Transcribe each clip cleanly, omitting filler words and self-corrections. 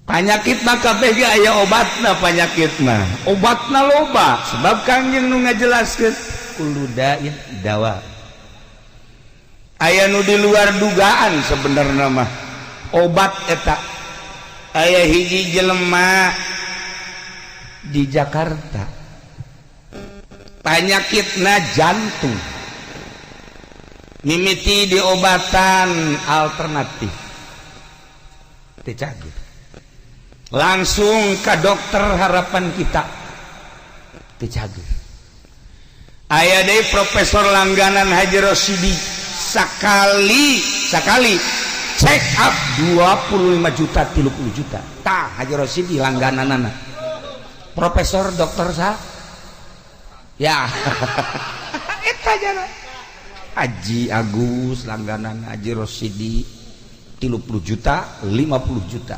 Panyakit maka bege aya obatna, panyakit mah obatna loba sebab Kangjeng nu ngajelaskeun kullu da'in dawa. Aya nu di luar dugaan sebenarnya mah obat eta. Aya hiji jelema di Jakarta panyakitna jantung, mimiti di obatan alternatif teu cager. Langsung ke dokter Harapan Kita teu cager. Aya deui profesor langganan Haji Rosidi sakali check up 25 juta 30 juta tah Haji Rosidi langgananana profesor dokter sah ya eta jana Haji Agus langganan Haji Rosidi 30 juta 50 juta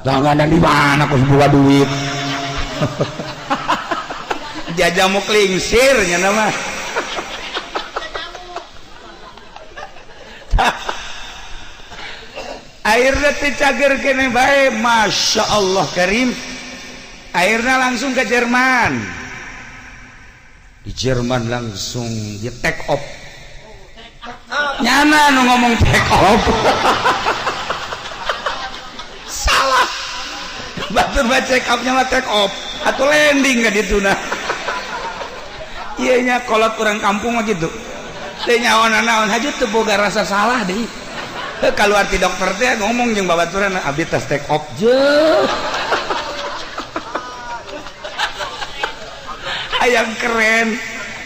langganan di mana kos buka duit jajamu klingsir nya nama airnya dicager kene bae Masya Allah Karim. Airnya langsung ke Jerman, di Jerman langsung di take off nyana nu ngomong take off salah batur baca check upnya mah take off atau landing gak gitu nah iya nya kolot orang kampung mah gitu teh nyaon-naon haji teu boga rasa salah deh. Kalau arti dokter teh ngomong jeung babaturan abdi tes take off je ayang keren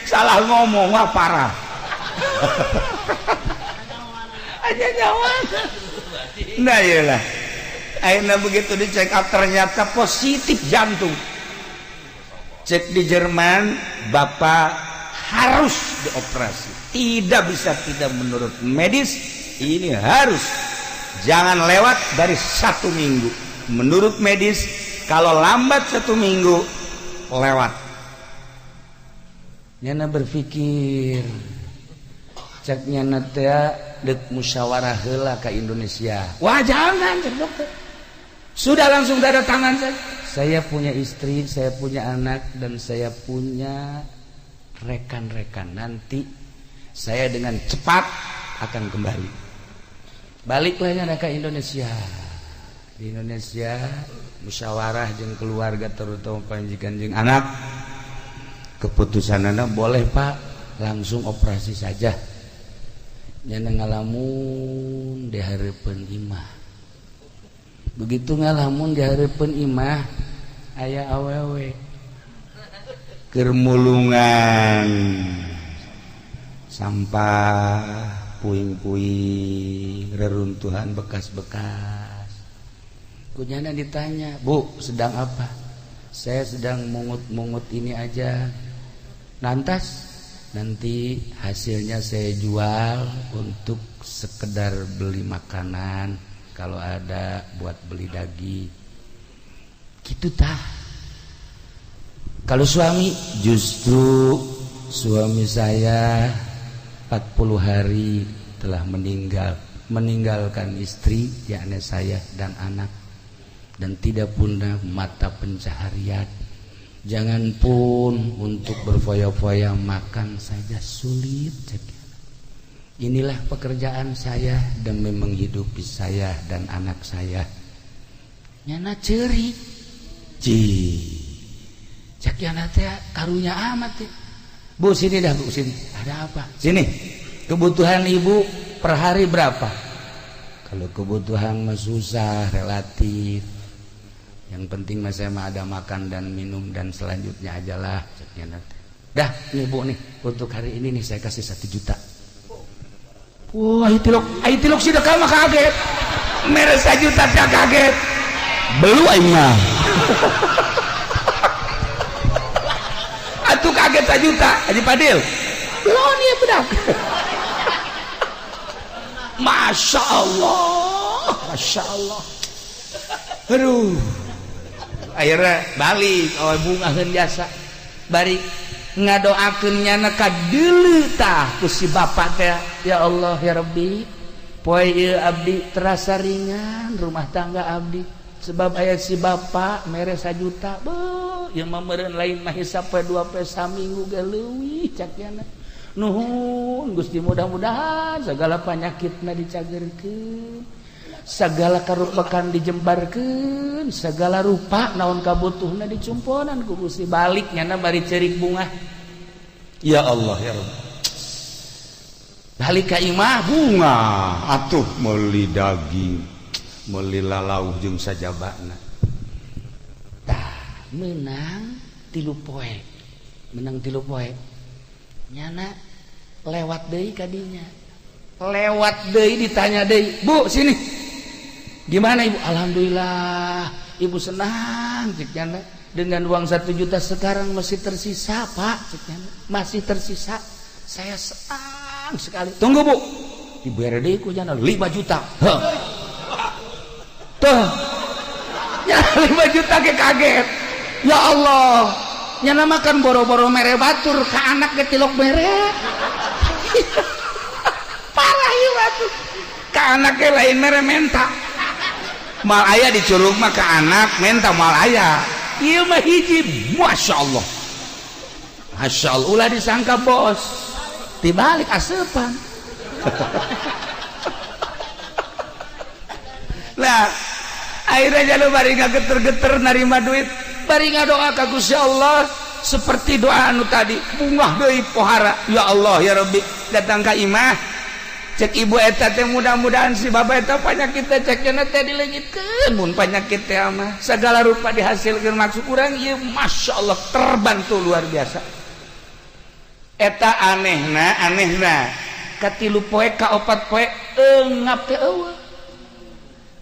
salah ngomong wah parah aja nyawan nah iyalah akhirnya begitu di check up ternyata positif jantung. Cek di Jerman bapak harus dioperasi, tidak bisa tidak menurut medis ini harus jangan lewat dari 1 minggu menurut medis. Kalau lambat 1 minggu lewat. Nyana berpikir cek nyana teh dek musyawarah heula ke Indonesia. Wah jangan cek dokter. Sudah langsung tanda tangan saja. Saya punya istri, saya punya anak, dan saya punya rekan-rekan. Nanti saya dengan cepat akan kembali. Baliklah nyana ke Indonesia. Di Indonesia musyawarah jeung keluarga terutama panjikan jeung anak. Keputusanana boleh Pak langsung operasi saja. Nyana ngalamun dihareupeun imah. Begitu ngalamun dihareupeun imah aya awewe keur mulungan sampah puing-puing reruntuhan bekas-bekas. Kunyana ditanya, "Bu, sedang apa?" "Saya sedang mungut-mungut ini aja. Lantas nanti hasilnya saya jual untuk sekedar beli makanan, kalau ada buat beli daging." Gitu tah. Kalau suami, justru suami saya 40 hari telah meninggalkan istri, yakni saya dan anak, dan tidak punya mata pencaharian. Jangan pun untuk berfoya-foya makan saja sulit. Inilah pekerjaan saya demi menghidupi saya dan anak saya. Nyana ceuri. Cak yana teh karunya amat teh. Bu sini dah Bu, sini. Ada apa? Sini. Kebutuhan ibu per hari berapa? Kalau kebutuhan mah susah relatif. Yang penting mah saya mah ada makan dan minum dan selanjutnya ajalah. Cak yana teh. Dah nih Bu nih, untuk hari ini nih saya kasih 1 juta. Wah, ai tilok si dekal mah kaget. Mere 1 juta teh kaget. Belu aing mah. Atuh kaget 1 juta, Haji Padil. Belum ya budak. Masya Allah, Masya Allah. Aduh. Akhirnya balik, bungaheun jasa. Bari ngadoakeun nyana ka deuleu tah ku si bapak teh. Ya Allah ya Rabbi, poe ieu abdi terasa ringan rumah tangga abdi. sebab ayat si bapak mere 1 juta yang memberen lain mah hisap 2 pesa minggu ge leuwih caknya nuhun Gusti mudah-mudahan segala penyakitna dicagerkeun segala karupakan dijembarkeun segala rupa naon kabutuhna dicumponan ku Gusti baliknya na bari cerik bunga ya Allah ya Rabb balik ka imah bunga atuh meuli daging meuli lalauh jeung sajabana tah menang 3 poe nyana lewat deui kadinya lewat deui ditanya deui Bu sini gimana Ibu alhamdulillah Ibu senang cik nyana dengan uang 1 juta sekarang masih tersisa Pak cik nyana masih tersisa saya senang sekali tunggu Bu dibere deui ku nyana 5 juta tuh nyana 5 juta ke kaget ya Allah nyana makan boro-boro mere batur ka anak ge tilok mere parah ieu batur ka anak ge lain mere menta mal aya diculuk mah ka anak menta mal aya ieu mah hiji masyaallah ulah disangka bos dibalik aseupan lah akhirnya jalu bari ngageter-geter narima duit bari ngadoa ka Gusti Allah seperti doa anu tadi bungah deui pohara ya Allah ya Rabbi datang ka imah cek ibu eta teh mudah-mudahan si bapak eta penyakit teh cekna teh dileungitkeun mun penyakit teh mah segala rupa dihasilkeun maksud urang ieu masyaallah terbantu luar biasa eta anehna katilu poe ka 4 poe eungap teh eueuh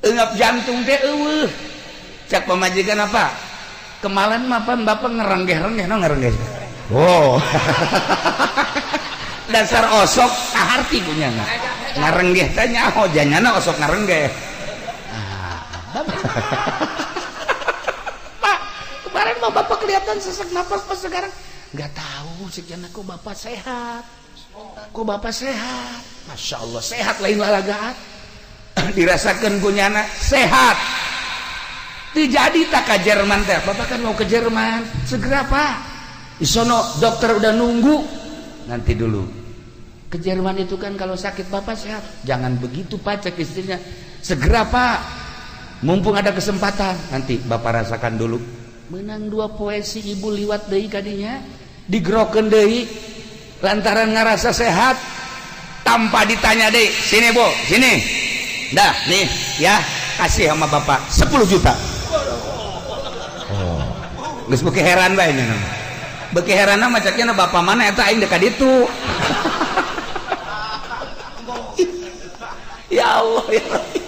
eungap jantung teh eueuh cak pamajikan apa kemalan mah bapak ngerenggeh-renggeh no ngerenggeh oh dasar osok kaharti punya ngarenggeh teh nyaho janyana osok ngarenggeh Pak kemarin mah bapak kelihatan sesak napas pas sekarang nggak tahu sekian kok bapak sehat Masya Allah sehat lain lalagaan dirasakan kunyana sehat dijadi tak ke Jerman teh bapak kan mau ke Jerman segera Pak di sono dokter udah nunggu nanti dulu ke Jerman itu kan kalau sakit bapak sehat jangan begitu Pak cek istrinya segera Pak mumpung ada kesempatan nanti bapak rasakan dulu menang 2 poe si ibu liwat deui kadinya digerokeun deui lantaran ngarasa sehat tanpa ditanya deui sini Bu sini dah nih ya kasih sama bapak 10 juta geus beuki heran bae nya nama beuki heran mah caknya bapak mana eta aing dekat ditu ya Allah ya Rabbi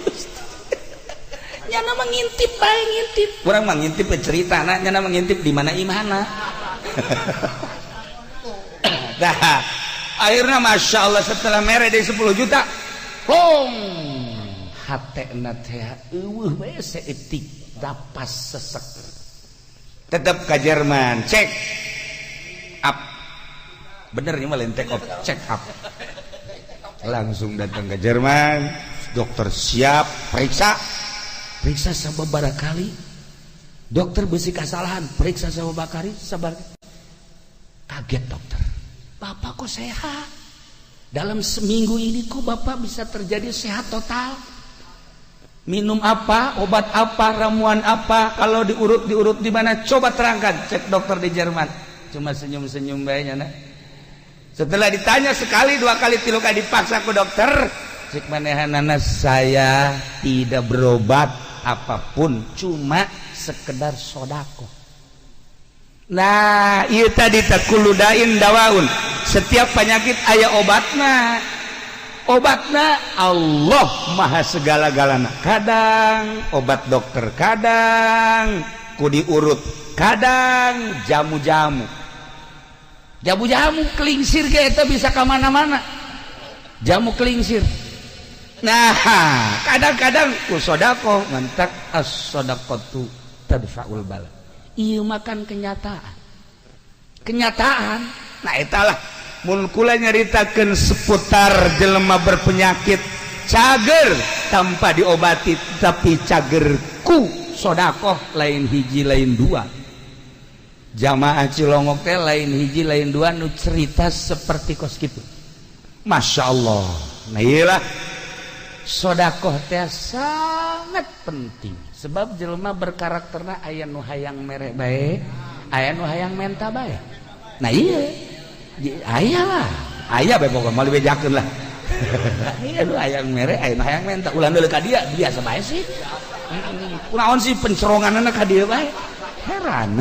nya nama ngintip bae ngintip urang mah ngintip ceritana nya nama ngintip di mana imahna dah akhirnya Masya Allah setelah mere dari 10 juta hatena teh eueuh bae seetik dapas sesek tetap ke Jerman cek up bener ini mah lain take off check up langsung datang ke Jerman dokter siap periksa sababaraha kali dokter besi kesalahan periksa sababaraha kali sabar kaget dokter bapak kok sehat dalam seminggu ini kok bapak bisa terjadi sehat total minum apa, obat apa, ramuan apa, kalau diurut di mana, coba terangkan. Cek dokter di Jerman, cuma senyum-senyum baiknya. Nah. Setelah ditanya sekali, 2 kali, 3 kali dipaksa ke dokter, cek manehanana saya tidak berobat apapun, cuma sekedar sodako. Nah, iya tadi takuludain dawaun. Setiap penyakit aya obatna Allah maha segala-galana kadang obat dokter kadang ku diurut kadang jamu-jamu kelingsir ge eta bisa ka mana-mana jamu kelingsir nah kadang-kadang ku sodako ngantak as-sodaqatu tadfa'ul bala ieu makan kenyataan nah etalah mun kula nyaritakeun seputar jelema berpenyakit cager tanpa diobati tapi cager ku sodakoh lain hiji lain dua. Jamaah Cilongok teh lain hiji lain dua nu cerita seperti kos kitu. Masya Allah. Nah iyalah sodakoh teh sangat penting sebab jelema berkarakterna aya nu hayang mere bae, aya nu hayang menta bae. Nah iya aya lah, aya bae pokoknya mau dibejakeun lah. Aya nu hayang mere, aya nu hayang menta. Ulah deuleu ka dia biasa bae sih. Kunaon sih penceronganna ka dieu bae? Heran.